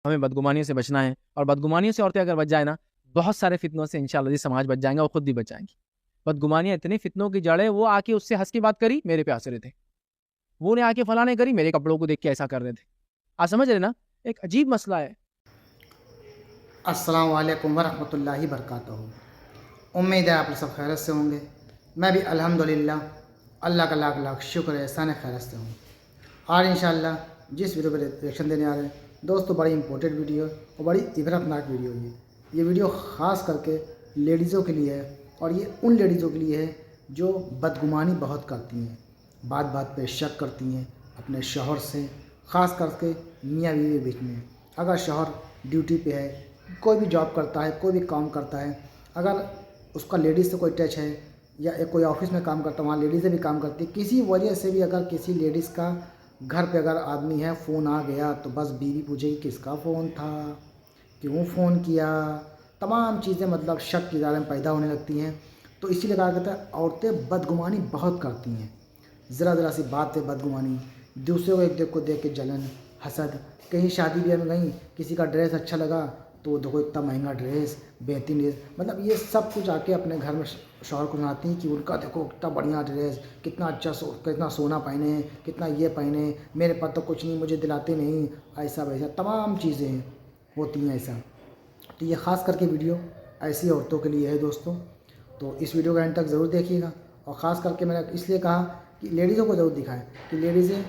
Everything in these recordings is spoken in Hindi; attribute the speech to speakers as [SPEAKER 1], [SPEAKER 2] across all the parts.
[SPEAKER 1] हमें बदगुमानियों से बचना है, और बदगुमानियों से औरतें अगर बच जाए ना, बहुत सारे फितनों से इंशाल्लाह जी समाज बच जाएंगे और खुद भी बच जाएंगी। बदगुमानियां इतनी फितनों की जड़ है, वो आके उससे हंस की बात करी, मेरे पे हंस रहे थे। वो ने आके फलाने करी, मेरे कपड़ों को देख के ऐसा कर रहे थे। आप समझ रहे ना, एक अजीब मसला है।
[SPEAKER 2] अस्सलाम वालेकुम वरहमतुल्लाहि वबरकातुहू। उम्मीद है आप लोग सब खैरियत से होंगे। मैं भी अल्हम्दुलिल्लाह अल्लाह का लाख लाख शुक्र है, एहसान है, खैरियत से हूँ। आज इंशाअल्लाह जिस वीडियो पर रिएक्शन देने आ रहे हैं दोस्तों, बड़ी इंपॉर्टेंट वीडियो और बड़ी इबरतनाक वीडियो है। ये वीडियो ख़ास करके लेडीज़ों के लिए है, और ये उन लेडीज़ों के लिए है जो बदगुमानी बहुत करती हैं, बात बात पे शक करती हैं अपने शौहर से, ख़ास करके मियाँ बीवी के बीच में। अगर शौहर ड्यूटी पे है, कोई भी जॉब करता है, कोई भी काम करता है, अगर उसका लेडीज़ से कोई टच है, या एक कोई ऑफिस में काम करता है, वहाँ लेडीज़ें भी काम करती है, किसी वजह से भी अगर किसी लेडीज़ का घर पे अगर आदमी है, फ़ोन आ गया तो बस बीवी पूछेगी किसका फ़ोन था, क्यों फ़ोन किया। तमाम चीज़ें मतलब शक के बारे में पैदा होने लगती हैं। तो इसीलिए कहा कहता है औरतें बदगुमानी बहुत करती हैं। ज़रा ज़रा सी बात पे बदगुमानी, दूसरे को एक को देख के जलन, हसद। कहीं शादी ब्याह में गई, किसी का ड्रेस अच्छा लगा तो देखो इतना महंगा ड्रेस, बेहतरीन ड्रेस, मतलब ये सब कुछ आके अपने घर में शौहर को सुनाती हैं कि उनका देखो कितना बढ़िया ड्रेस, कितना अच्छा कितना सोना पहने, कितना ये पहने, मेरे पास तो कुछ नहीं, मुझे दिलाते नहीं, ऐसा वैसा तमाम चीज़ें होती हैं ऐसा। तो ये ख़ास करके वीडियो ऐसी औरतों के लिए है दोस्तों। तो इस वीडियो को एंड तक ज़रूर देखिएगा। और ख़ास करके मैंने इसलिए कहा कि लेडीज़ों को ज़रूर दिखाएं कि लेडीज़ें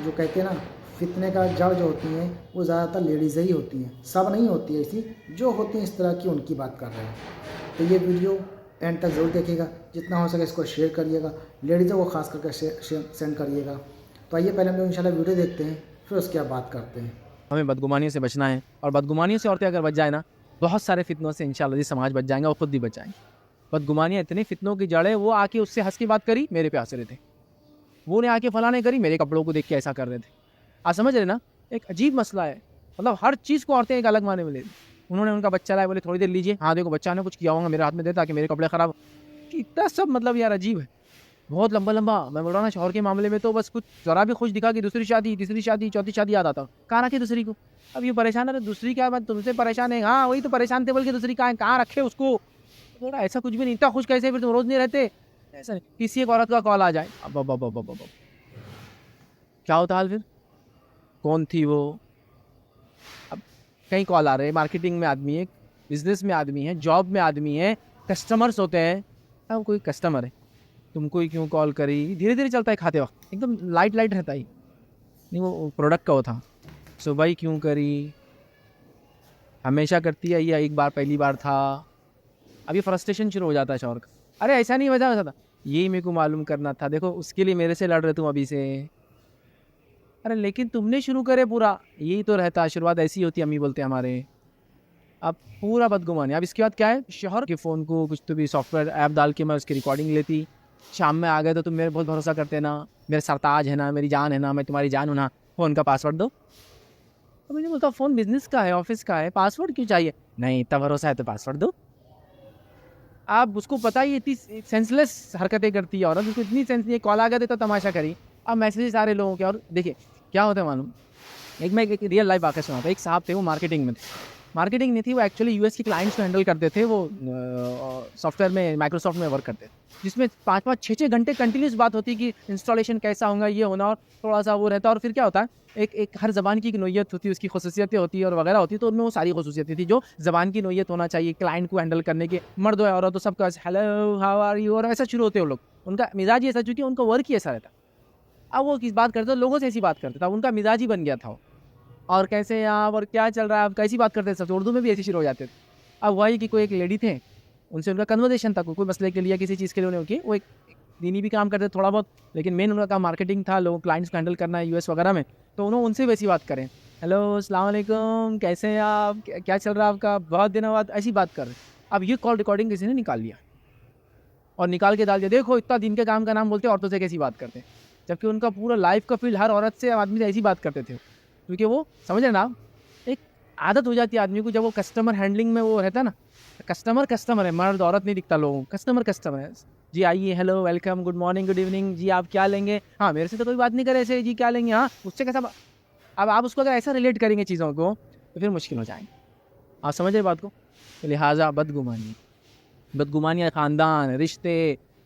[SPEAKER 2] जो कहते हैं ना, फितने का जड़ जो होती हैं वो ज़्यादातर लेडीज़ें ही होती हैं, सब नहीं होती है ऐसी, जो होती हैं इस तरह की उनकी बात कर रहे हैं। तो ये वीडियो एंड तक ज़रूर देखिएगा, जितना हो सके इसको शेयर करिएगा, लेडीज़ों को ख़ास करके सेंड करिएगा। तो आइए पहले हम लोग इंशाल्लाह वीडियो देखते हैं, फिर उसके बाद बात करते हैं।
[SPEAKER 1] हमें बदगुमानियों से बचना है, और बदगुमानियों से औरतें अगर बच जाए ना, बहुत सारे फितनों से इंशाल्लाह जी समाज बच जाएंगे और खुद भी बच जाएंगी। बदगुमानियां इतनी फितनों की जड़ है, वो आके उससे हंस की बात करी, मेरे पे हंस रहे थे। वो ने आके फलाने करी, मेरे कपड़ों को देख के ऐसा कर रहे थे। आप समझ रहे ना, एक अजीब मसला है। मतलब हर चीज़ को औरतें एक अलग माने में ले ली। उन्होंने उनका बच्चा लाया, बोले थोड़ी देर लीजिए, हाँ देखो बच्चा ने कुछ किया होगा, मेरे हाथ में दे ताकि मेरे कपड़े खराब। इतना सब मतलब यार अजीब है, बहुत लंबा लंबा। मैं बोल रहा ना, शौहर के मामले में तो बस कुछ जरा भी खुश दिखा कि दूसरी शादी, तीसरी शादी, चौथी शादी याद आता, कहाँ रखे दूसरी को। अब ये परेशान है, दूसरी क्या बात, तुमसे परेशान है, हाँ वही तो परेशान थे, बोल के दूसरी कहाँ रखे उसको। थोड़ा ऐसा कुछ भी नहीं, इतना खुश कैसे, फिर तुम रोज नहीं रहते। ऐसा नहीं, किसी एक औरत का कॉल आ जाए, अब क्या होता हाल फिर, कौन थी वो। अब कई कॉल आ रहे हैं, मार्केटिंग में आदमी है, बिजनेस में आदमी है, जॉब में आदमी है, कस्टमर्स होते हैं। अब कोई कस्टमर है, तुमको ही क्यों कॉल करी, धीरे धीरे चलता है, खाते वक्त एकदम लाइट लाइट रहता ही नहीं, वो प्रोडक्ट का वो था। सुबह ही क्यों करी, हमेशा करती है या एक बार पहली बार था। अब ये फ्रस्ट्रेशन शुरू हो जाता है शौहर का, अरे ऐसा नहीं वजह था, यही मेरे को मालूम करना था, देखो उसके लिए मेरे से लड़ रहे तुम अभी से। अरे लेकिन तुमने शुरू करे पूरा, यही तो रहता है, शुरुआत ऐसी होती है, अम्मी बोलते हैं हमारे। अब पूरा बदगुमान है। अब इसके बाद क्या है, शौहर के फ़ोन को कुछ तो भी सॉफ्टवेयर ऐप डाल के मैं उसकी रिकॉर्डिंग लेती, शाम में आ गए तो तुम मेरे बहुत भरोसा करते ना, मेरे सरताज है ना, मेरी जान है ना, मैं तुम्हारी जान हूँ ना, फ़ोन का पासवर्ड दो। तो मुझे बोलता, फ़ोन बिजनेस का है, ऑफिस का है, पासवर्ड क्यों चाहिए, नहीं इतना भरोसा है तो पासवर्ड दो। आप उसको पता ही, इतनी सेंसलेस हरकतें करती है औरत, उसको इतनी सेंस नहीं है, कॉल आ गया तो तमाशा करी। अब मैसेजेस आ रहे लोगों के, और देखिए क्या होता है मालूम, एक मैं एक रियल लाइफ वाक़या सुना था। एक साहब थे, वो मार्केटिंग में थे, मार्केटिंग नहीं थी, वो एक्चुअली यूएस के क्लाइंट्स को हैंडल करते थे। वो सॉफ्टवेयर में, माइक्रोसॉफ्ट में वर्क करते थे, जिसमें 5-5 6-6 घंटे कंटिन्यूस बात होती कि इंस्टॉलेशन कैसा होगा, ये होना, और थोड़ा सा वो रहता। और फिर क्या होता है, एक एक हर ज़बान की एक नोयत होती है, उसकी खसूसियतें होती है और वगैरह होती है, तो उनमें वो सारी खसूसियतें थी जो ज़बान की नोयत होना चाहिए क्लाइंट को हैंडल करने के। मर्द हो या औरत हो, सबका हेलो हाउ आर यू, और ऐसा शुरू होते हैं वो लोग। उनका मिजाज ही ऐसा, चूँकि उनका वर्क ही ऐसा रहता। अब वो किस बात करते, लोगों से ऐसी बात करते था, उनका मिजाज ही बन गया था वो। और कैसे हैं आप, और क्या चल रहा है, आप कैसी बात करते थे, सब उर्दू में भी ऐसे शुरू हो जाते थे। अब वही कि कोई एक लेडी थे, उनसे उनका कन्वर्सेशन था, कोई मसले के लिए, किसी चीज़ के लिए उन्हें की, वो एक दीनी भी काम करते थे थोड़ा बहुत, लेकिन मेन उनका काम मार्केटिंग था, लोग क्लाइंट्स को हैंडल करना है यूएस वगैरह में। तो उन्होंने उनसे वैसी बात करें, हेलो अस्सलाम वालेकुम, कैसे हैं आप, क्या चल रहा है आपका, बहुत दिनों बाद, ऐसी बात कर रहे। अब ये कॉल रिकॉर्डिंग किसी ने निकाल लिया, और निकाल के डाल दिया, देखो इतना दिन के काम का नाम बोलते औरतों से कैसी बात करते हैं। जबकि उनका पूरा लाइफ का फील्ड हर औरत से, आदमी से ऐसी बात करते थे, क्योंकि वो समझ रहे ना आप, एक आदत हो जाती है आदमी को, जब वो कस्टमर हैंडलिंग में वो रहता है ना, कस्टमर कस्टमर है, मर्द औरत नहीं दिखता लोगों को, कस्टमर कस्टमर है। जी आइए, hello welcome, good morning, good evening, जी आप क्या लेंगे, हाँ मेरे से तो कोई बात नहीं करे ऐसे, जी क्या लेंगे, हाँ उससे कैसा अब आप उसको अगर ऐसा रिलेट करेंगे चीज़ों को, तो फिर मुश्किल हो जाएंगे। आप समझ रहे बात को? तो लिहाजा बदगुमानियाँ ख़ानदान, रिश्ते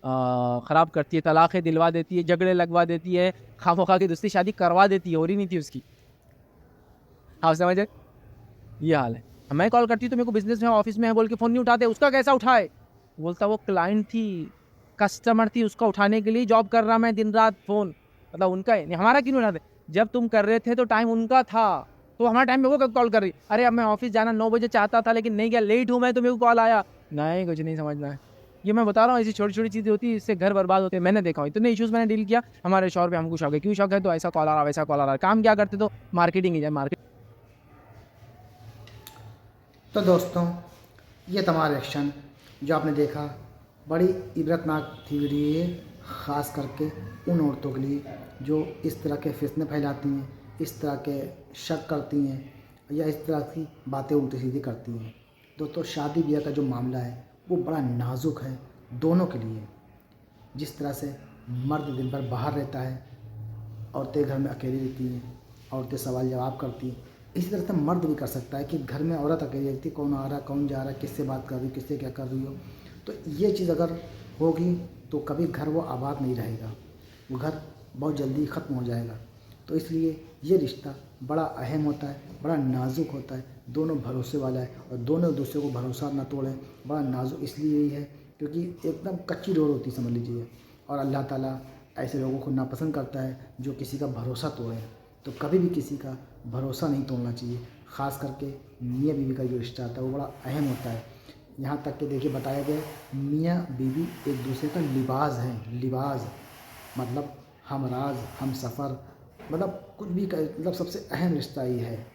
[SPEAKER 1] ख़राब करती है, तलाक़ें दिलवा देती है, झगड़े लगवा देती है, खामोखा की दूसरी शादी करवा देती है, हो रही नहीं थी उसकी। आप समझ रहे? ये हाल है। मैं कॉल करती हूँ तो मेरे को बिजनेस में ऑफिस में है बोल के फ़ोन नहीं उठाते। उसका कैसा उठाए? बोलता वो क्लाइंट थी, कस्टमर थी, उसका उठाने के लिए जॉब कर रहा मैं दिन रात फ़ोन। मतलब उनका है नहीं, हमारा क्यों नहीं उठाते? जब तुम कर रहे थे तो टाइम उनका था, तो हमारा टाइम में वो कॉल कर रही। अरे अब मैं ऑफिस जाना 9 बजे चाहता था लेकिन नहीं गया, लेट हूँ मैं, तो मेरे को कॉल आया। नहीं, कुछ नहीं समझना है। ये मैं बता रहा हूँ, ऐसी छोटी छोटी चीज़ें होती है, इससे घर बर्बाद होते हैं। मैंने देखा, इतने इश्यूज़ मैंने डील किया। हमारे शौहर पे हमको शौक है, क्यों शौक है? तो ऐसा कॉल आ रहा, वैसा कॉल आ रहा। काम क्या करते? तो मार्केटिंग ही है, मार्केट।
[SPEAKER 2] तो दोस्तों, ये तमाम रिएक्शन जो आपने देखा, बड़ी इबरतनाक थी वीडियो ये, ख़ास करके उन औरतों के लिए जो इस तरह के फितने फैलाती हैं, इस तरह के शक करती हैं या इस तरह की बातें उल्टी सीधी करती हैं। दोस्तों, शादी ब्याह का जो मामला है वो बड़ा नाजुक है दोनों के लिए। जिस तरह से मर्द दिन भर बाहर रहता है, औरतें घर में अकेली रहती हैं, औरतें सवाल जवाब करती हैं, इसी तरह से मर्द भी कर सकता है कि घर में औरत अकेली रहती है, कौन आ रहा, कौन जा रहा, किससे बात कर रही, किससे क्या कर रही हो। तो ये चीज़ अगर होगी तो कभी घर वो आबाद नहीं रहेगा, वो घर बहुत जल्दी ख़त्म हो जाएगा। तो इसलिए ये रिश्ता बड़ा अहम होता है, बड़ा नाजुक होता है, दोनों भरोसे वाला है और दोनों एक दूसरे को भरोसा ना तोड़ें। बड़ा नाजुक इसलिए ही है क्योंकि एकदम कच्ची डोर होती समझ लीजिए, और अल्लाह ताला ऐसे लोगों को नापसंद करता है जो किसी का भरोसा तोड़े। तो कभी भी किसी का भरोसा नहीं तोड़ना चाहिए, ख़ास करके मियाँ बीवी का जो रिश्ता आता है वो बड़ा अहम होता है। यहाँ तक कि देखिए बताया गया, मियाँ बीवी एक दूसरे का लिबास है, लिबास मतलब हमराज, हम सफ़र, मतलब कुछ भी मतलब सबसे अहम रिश्ता ये है।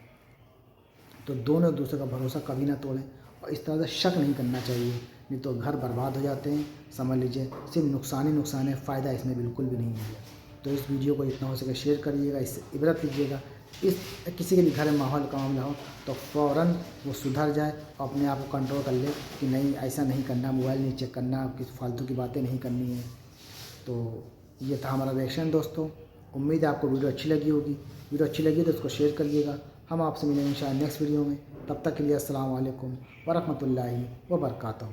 [SPEAKER 2] तो दोनों एक दूसरे का भरोसा कभी ना तोड़ें और इस तरह से शक नहीं करना चाहिए, नहीं तो घर बर्बाद हो जाते हैं। समझ लीजिए सिर्फ नुकसान ही नुकसान है, फ़ायदा इसमें बिल्कुल भी नहीं है। तो इस वीडियो को जितना हो सके शेयर करिएगा, इससे इबरत लीजिएगा। इस किसी के भी घर में माहौल का मामला हो तो फ़ौरन वो सुधर जाए और अपने आप को कंट्रोल कर ले कि नहीं ऐसा नहीं करना, मोबाइल नहीं चेक करना, किस फालतू की बातें नहीं करनी है। तो ये था हमारा रिएक्शन दोस्तों। उम्मीद है आपको वीडियो अच्छी लगी होगी। वीडियो अच्छी लगी तो इसको शेयर करिएगा। हम आपसे मिलेंगे इंशाअल्लाह नेक्स्ट वीडियो में। तब तक के लिए अस्सलाम वालेकुम व रहमतुल्लाहि व बरकातहू।